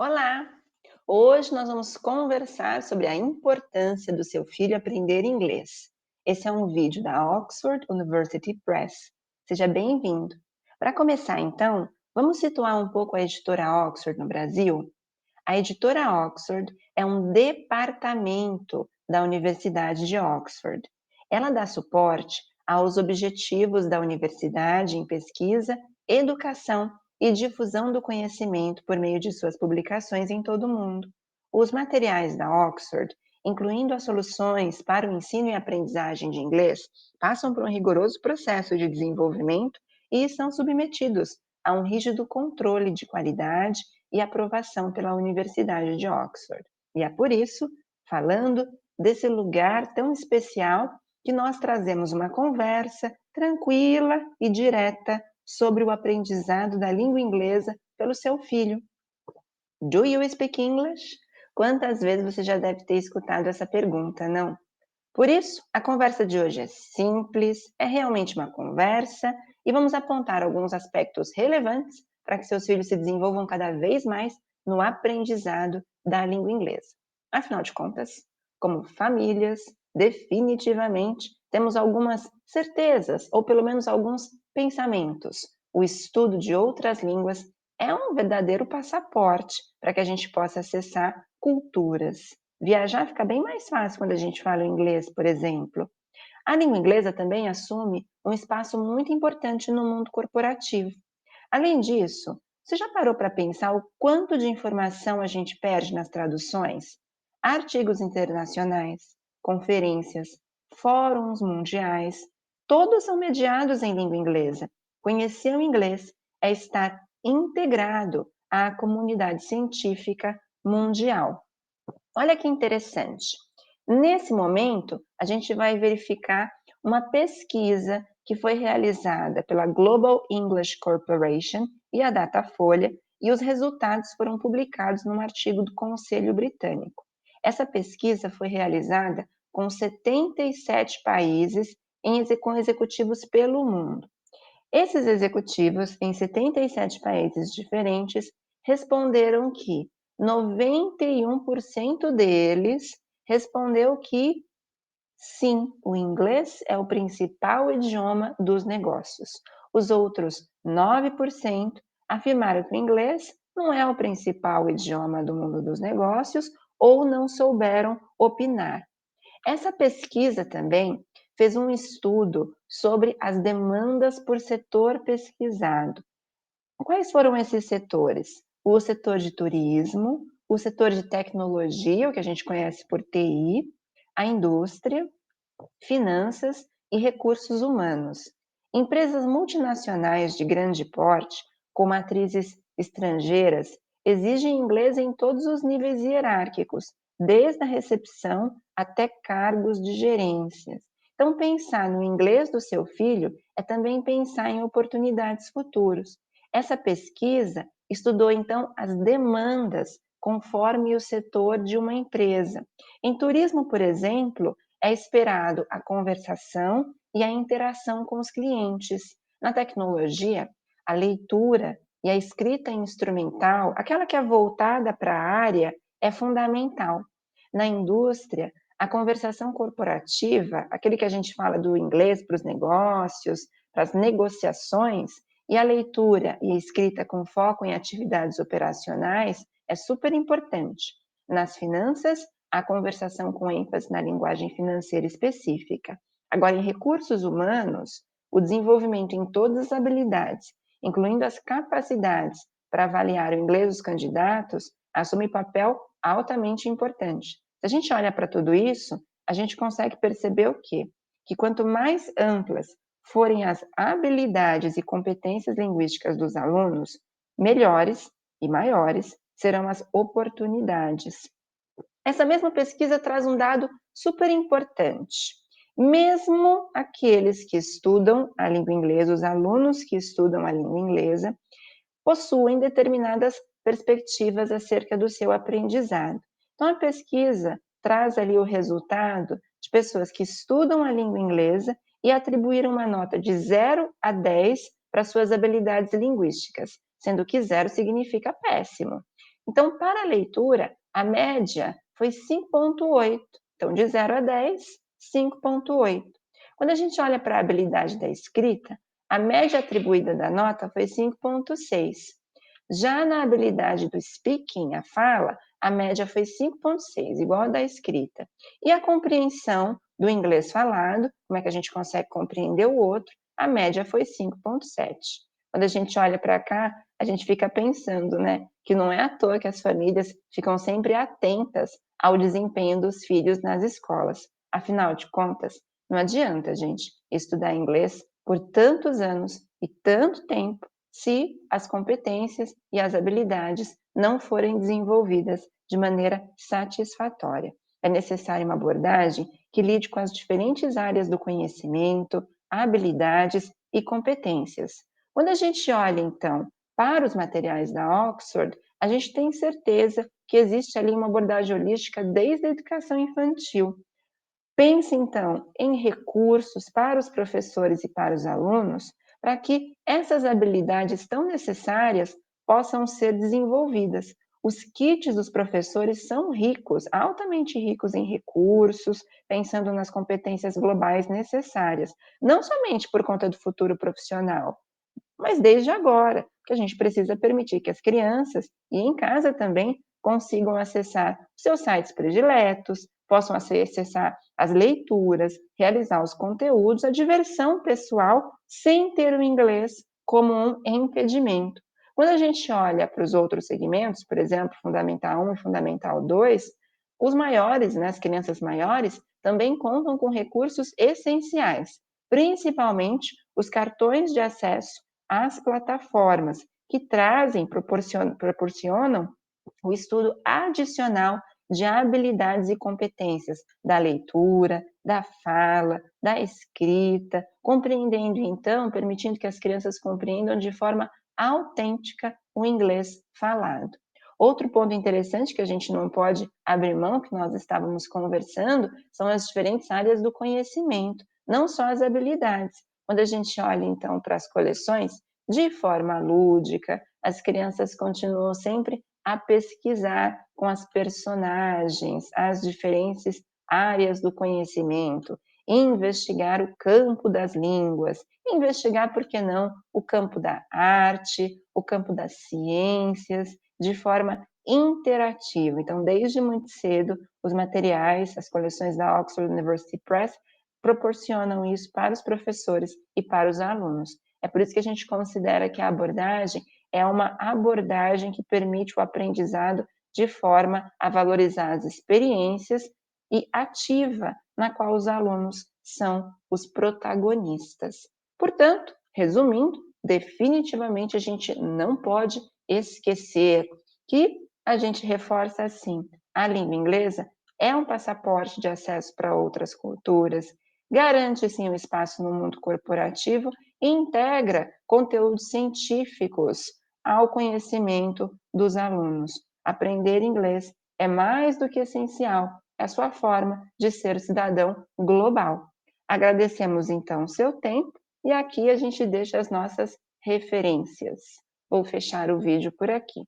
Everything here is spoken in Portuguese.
Olá! Hoje nós vamos conversar sobre a importância do seu filho aprender inglês. Esse é um vídeo da Oxford University Press. Seja bem-vindo. Para começar, então, vamos situar um pouco a editora Oxford no Brasil? A editora Oxford é um departamento da Universidade de Oxford. Ela dá suporte aos objetivos da universidade em pesquisa, educação e difusão do conhecimento por meio de suas publicações em todo o mundo. Os materiais da Oxford, incluindo as soluções para o ensino e aprendizagem de inglês, passam por um rigoroso processo de desenvolvimento e são submetidos a um rígido controle de qualidade e aprovação pela Universidade de Oxford. E é por isso, falando desse lugar tão especial, que nós trazemos uma conversa tranquila e direta sobre o aprendizado da língua inglesa pelo seu filho. Do you speak English? Quantas vezes você já deve ter escutado essa pergunta, não? Por isso, a conversa de hoje é simples, é realmente uma conversa e vamos apontar alguns aspectos relevantes para que seus filhos se desenvolvam cada vez mais no aprendizado da língua inglesa. Afinal de contas, como famílias, definitivamente temos algumas certezas ou pelo menos alguns pensamentos. O estudo de outras línguas é um verdadeiro passaporte para que a gente possa acessar culturas. Viajar fica bem mais fácil quando a gente fala inglês, por exemplo. A língua inglesa também assume um espaço muito importante no mundo corporativo. Além disso, você já parou para pensar o quanto de informação a gente perde nas traduções? Artigos internacionais, conferências, fóruns mundiais, todos são mediados em língua inglesa. Conhecer o inglês é estar integrado à comunidade científica mundial. Olha que interessante. Nesse momento, a gente vai verificar uma pesquisa que foi realizada pela Global English Corporation e a Datafolha, e os resultados foram publicados num artigo do Conselho Britânico. Essa pesquisa foi realizada com 77 países com executivos pelo mundo. Esses executivos, em 77 países diferentes, responderam que 91% deles respondeu que sim, o inglês é o principal idioma dos negócios. Os outros 9% afirmaram que o inglês não é o principal idioma do mundo dos negócios ou não souberam opinar. Essa pesquisa também fez um estudo sobre as demandas por setor pesquisado. Quais foram esses setores? O setor de turismo, o setor de tecnologia, o que a gente conhece por TI, a indústria, finanças e recursos humanos. Empresas multinacionais de grande porte, com matrizes estrangeiras, exigem inglês em todos os níveis hierárquicos, desde a recepção até cargos de gerências. Então, pensar no inglês do seu filho é também pensar em oportunidades futuras. Essa pesquisa estudou, então, as demandas conforme o setor de uma empresa. Em turismo, por exemplo, é esperado a conversação e a interação com os clientes. Na tecnologia, a leitura e a escrita instrumental, aquela que é voltada para a área, é fundamental. Na indústria, a conversação corporativa, aquele que a gente fala do inglês para os negócios, para as negociações, e a leitura e a escrita com foco em atividades operacionais é super importante. Nas finanças, a conversação com ênfase na linguagem financeira específica. Agora, em recursos humanos, o desenvolvimento em todas as habilidades, incluindo as capacidades para avaliar o inglês dos candidatos, assume papel altamente importante. Se a gente olha para tudo isso, a gente consegue perceber o quê? Que quanto mais amplas forem as habilidades e competências linguísticas dos alunos, melhores e maiores serão as oportunidades. Essa mesma pesquisa traz um dado super importante. Mesmo aqueles que estudam a língua inglesa, os alunos que estudam a língua inglesa, possuem determinadas perspectivas acerca do seu aprendizado. Então, a pesquisa traz ali o resultado de pessoas que estudam a língua inglesa e atribuíram uma nota de 0 a 10 para suas habilidades linguísticas, sendo que 0 significa péssimo. Então, para a leitura, a média foi 5,8. Então, de 0 a 10, 5,8. Quando a gente olha para a habilidade da escrita, a média atribuída da nota foi 5,6. Já na habilidade do speaking, a fala, a média foi 5,6, igual a da escrita. E a compreensão do inglês falado, como é que a gente consegue compreender o outro, a média foi 5,7. Quando a gente olha para cá, a gente fica pensando, né, que não é à toa que as famílias ficam sempre atentas ao desempenho dos filhos nas escolas. Afinal de contas, não adianta, gente, estudar inglês por tantos anos e tanto tempo se as competências e as habilidades não forem desenvolvidas de maneira satisfatória. É necessária uma abordagem que lide com as diferentes áreas do conhecimento, habilidades e competências. Quando a gente olha, então, para os materiais da Oxford, a gente tem certeza que existe ali uma abordagem holística desde a educação infantil. Pense, então, em recursos para os professores e para os alunos, para que essas habilidades tão necessárias possam ser desenvolvidas. Os kits dos professores são ricos, altamente ricos em recursos, pensando nas competências globais necessárias, não somente por conta do futuro profissional, mas desde agora, que a gente precisa permitir que as crianças, e em casa também, consigam acessar seus sites prediletos, possam acessar as leituras, realizar os conteúdos, a diversão pessoal, sem ter o inglês como um impedimento. Quando a gente olha para os outros segmentos, por exemplo, Fundamental 1 e Fundamental 2, os maiores, né, as crianças maiores, também contam com recursos essenciais, principalmente os cartões de acesso às plataformas, que trazem, proporcionam o estudo adicional de habilidades e competências da leitura, da fala, da escrita, compreendendo então, permitindo que as crianças compreendam de forma autêntica o inglês falado. Outro ponto interessante que a gente não pode abrir mão, que nós estávamos conversando, são as diferentes áreas do conhecimento, não só as habilidades. Quando a gente olha então para as coleções, de forma lúdica, as crianças continuam sempre a pesquisar com as personagens as diferentes áreas do conhecimento, investigar o campo das línguas, investigar, por que não, o campo da arte, o campo das ciências, de forma interativa. Então, desde muito cedo, os materiais, as coleções da Oxford University Press proporcionam isso para os professores e para os alunos. É por isso que a gente considera que a abordagem é uma abordagem que permite o aprendizado de forma a valorizar as experiências e ativa, na qual os alunos são os protagonistas. Portanto, resumindo, definitivamente a gente não pode esquecer que a gente reforça assim: a língua inglesa é um passaporte de acesso para outras culturas, garante sim o espaço no mundo corporativo e integra conteúdos científicos ao conhecimento dos alunos. Aprender inglês é mais do que essencial, é a sua forma de ser cidadão global. Agradecemos então o seu tempo e aqui a gente deixa as nossas referências. Vou fechar o vídeo por aqui.